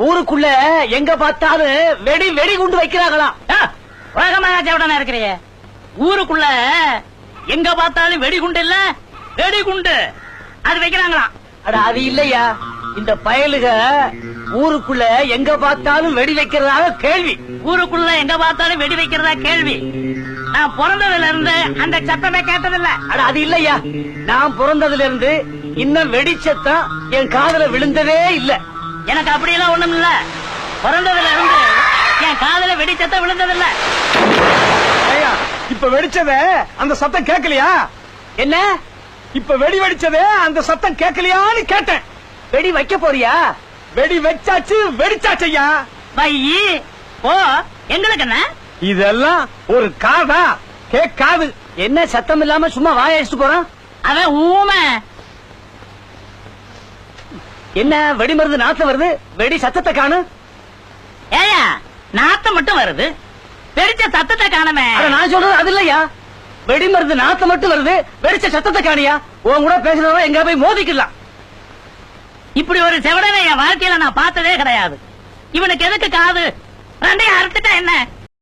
ஊருக்குள்ள எங்க பார்த்தாலும் வெடி வெடி குண்டு வைக்கிறாங்களாம். உலகமாக இருக்கிறீங்க. ஊருக்குள்ள எங்க பார்த்தாலும் வெடிகுண்டு இல்ல, வெடிகுண்டு அது வைக்கிறாங்களாம். அட அது இல்லையா, இந்த பயலுக ஊருக்குள்ள எங்க பார்த்தாலும் வெடி வைக்கிறதாக கேள்வி. ஊருக்குள்ள எங்க பார்த்தாலும் வெடி வைக்கிறதா கேள்வி. நான் பிறந்ததுல இருந்து அந்த சத்தமே கேட்டதில்ல. அட அது இல்லையா, நான் பிறந்ததுல இருந்து இன்னும் வெடிச்சத்தம் என் காதுல விழுந்ததே இல்ல. எனக்கு அப்படியெல்லாம் ஒண்ணும் இல்ல. பிறந்ததுல இருந்து என் காதுல வெடிச்சத்தம் விழுந்ததில்ல. இப்ப வெடிச்சத அந்த சத்தம் கேட்கலையா? என்ன இப்ப வெடி வெடிச்சதே அந்த சத்தம் கேட்கலையான்னு கேட்டேன். வெடி வைக்க போறியா? வெடி வச்சாச்சு, வெடிச்சாச்சையா. பையி ஓ, எங்களுக்கு என்ன இதெல்லாம் ஒரு காதா? கேட்காது. என்ன சத்தம் இல்லாம சும்மா வாய அடிச்சுட்டு போறான்? அவன் ஊமை. என்ன வெடி மருந்து நாத்தம் வருது, வெடி சத்தத்தை காணு. ஏயா நாத்தம் மட்டும் வருது, வெடிச்ச சத்தத்தை காணமே. நான் சொல்றது அது இல்லையா, வெடி மருந்து நாத்தம் மட்டும் வருது, வெடிச்ச சத்தத்தை காணியா? உன் கூட பேசுறவங்க எங்க போய் மோதிக்கலாம். இப்படி ஒரு செவடனை என் வாழ்க்கையில நான் பார்த்ததே கிடையாது. இவனுக்கு எதுக்கு காது? ரெண்டையும் அறுத்துட்டா என்ன?